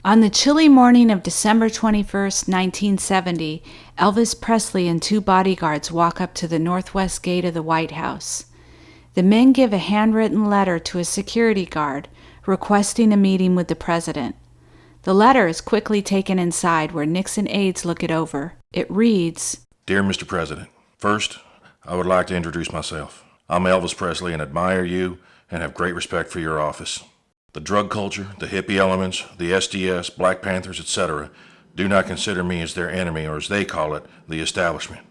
On the chilly morning of December 21st, 1970, Elvis Presley and two bodyguards walk up to the northwest gate of the White House. The men give a handwritten letter to a security guard requesting a meeting with the president. The letter is quickly taken inside where Nixon aides look it over. It reads, Dear Mr. President, first, I would like to introduce myself. I'm Elvis Presley and admire you and have great respect for your office. The drug culture, the hippie elements, the SDS, Black Panthers, etc., do not consider me as their enemy, or as they call it, the establishment.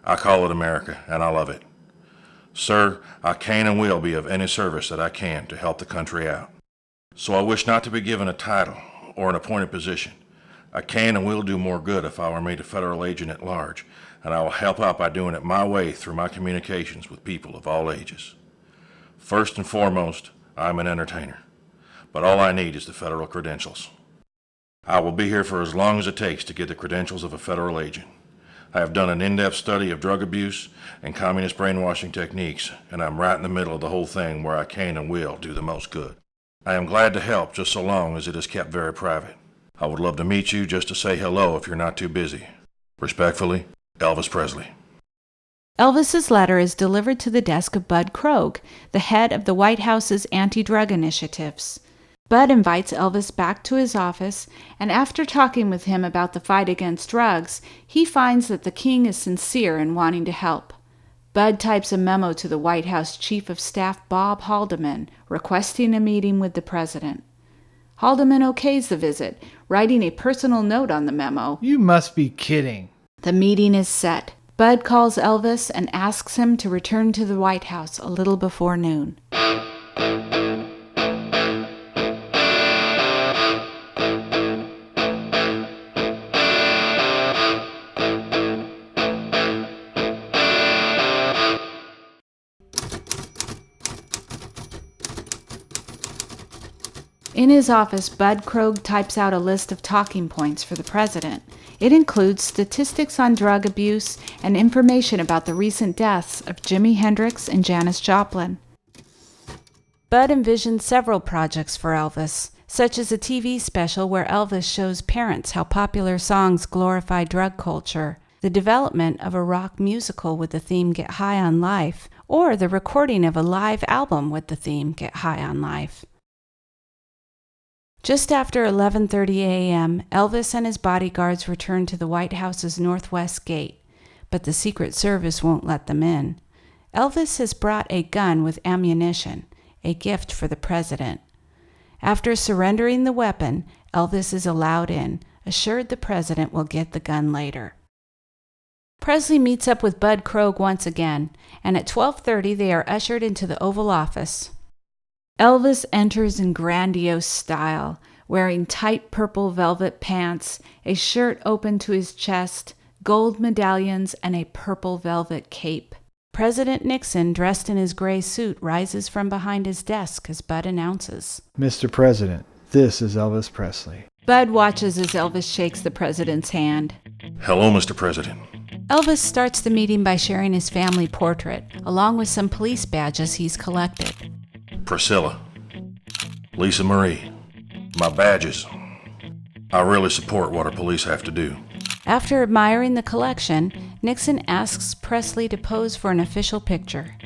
I call it America, and I love it. Sir, I can and will be of any service that I can to help the country out. So I wish not to be given a title or an appointed position. I can and will do more good if I were made a federal agent at large, and I will help out by doing it my way through my communications with people of all ages. First and foremost, I'm an entertainer, but all I need is the federal credentials. I will be here for as long as it takes to get the credentials of a federal agent. I have done an in-depth study of drug abuse and communist brainwashing techniques, and I'm right in the middle of the whole thing where I can and will do the most good. I am glad to help just so long as it is kept very private. I would love to meet you just to say hello if you're not too busy. Respectfully, Elvis Presley. Elvis's letter is delivered to the desk of Bud Krogh, the head of the White House's anti-drug initiatives. Bud invites Elvis back to his office, and after talking with him about the fight against drugs, he finds that the king is sincere in wanting to help. Bud types a memo to the White House Chief of Staff Bob Haldeman, requesting a meeting with the president. Haldeman okays the visit, writing a personal note on the memo. You must be kidding. The meeting is set. Bud calls Elvis and asks him to return to the White House a little before noon. In his office, Bud Krogh types out a list of talking points for the president. It includes statistics on drug abuse and information about the recent deaths of Jimi Hendrix and Janis Joplin. Bud envisions several projects for Elvis, such as a TV special where Elvis shows parents how popular songs glorify drug culture, the development of a rock musical with the theme Get High on Life, or the recording of a live album with the theme Get High on Life. Just after 11:30 a.m., Elvis and his bodyguards return to the White House's northwest gate, but the Secret Service won't let them in. Elvis has brought a gun with ammunition, a gift for the president. After surrendering the weapon, Elvis is allowed in, assured the president will get the gun later. Presley meets up with Bud Krogh once again, and at 12:30 they are ushered into the Oval Office. Elvis enters in grandiose style, wearing tight purple velvet pants, a shirt open to his chest, gold medallions, and a purple velvet cape. President Nixon, dressed in his gray suit, rises from behind his desk as Bud announces, Mr. President, this is Elvis Presley. Bud watches as Elvis shakes the president's hand. Hello, Mr. President. Elvis starts the meeting by sharing his family portrait, along with some police badges he's collected. Priscilla, Lisa Marie, my badges. I really support what our police have to do. After admiring the collection, Nixon asks Presley to pose for an official picture.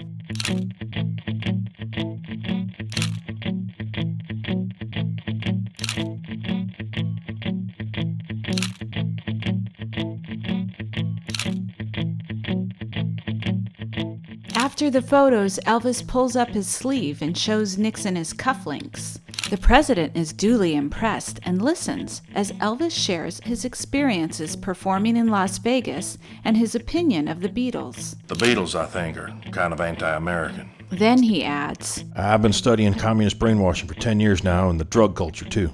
After the photos, Elvis pulls up his sleeve and shows Nixon his cufflinks. The president is duly impressed and listens as Elvis shares his experiences performing in Las Vegas and his opinion of the Beatles. The Beatles, I think, are kind of anti-American. Then he adds, I've been studying communist brainwashing for 10 years now, and the drug culture, too.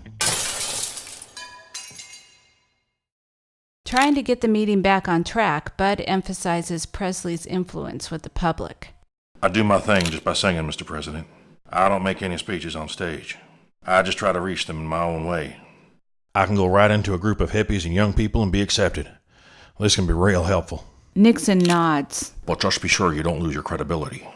Trying to get the meeting back on track, Bud emphasizes Presley's influence with the public. I do my thing just by singing, Mr. President. I don't make any speeches on stage. I just try to reach them in my own way. I can go right into a group of hippies and young people and be accepted. This can be real helpful. Nixon nods. But just be sure you don't lose your credibility.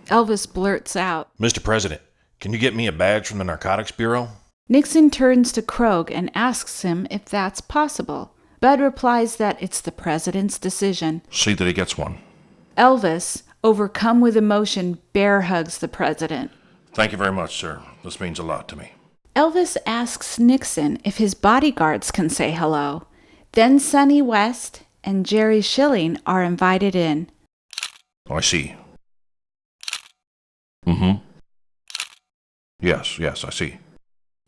Elvis blurts out, Mr. President, can you get me a badge from the Narcotics Bureau? Nixon turns to Krogh and asks him if that's possible. Bud replies that it's the president's decision. See that he gets one. Elvis, overcome with emotion, bear hugs the president. Thank you very much, sir. This means a lot to me. Elvis asks Nixon if his bodyguards can say hello. Then Sonny West and Jerry Schilling are invited in. Oh, I see. Yes, I see.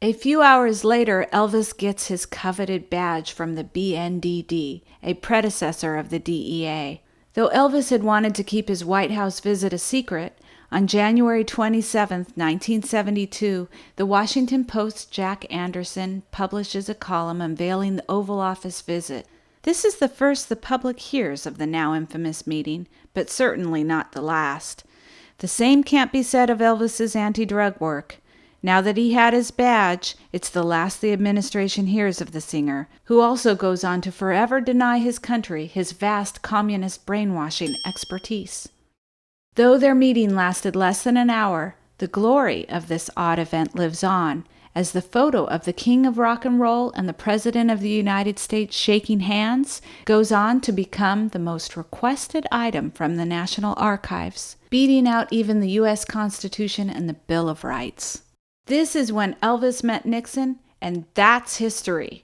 A few hours later, Elvis gets his coveted badge from the BNDD, a predecessor of the DEA. Though Elvis had wanted to keep his White House visit a secret, on January 27, 1972, the Washington Post's Jack Anderson publishes a column unveiling the Oval Office visit. This is the first the public hears of the now infamous meeting, but certainly not the last. The same can't be said of Elvis's anti-drug work. Now that he had his badge, it's the last the administration hears of the singer, who also goes on to forever deny his country his vast communist brainwashing expertise. Though their meeting lasted less than an hour, the glory of this odd event lives on, as the photo of the King of Rock and Roll and the President of the United States shaking hands goes on to become the most requested item from the National Archives, beating out even the U.S. Constitution and the Bill of Rights. This is when Elvis met Nixon, and that's history.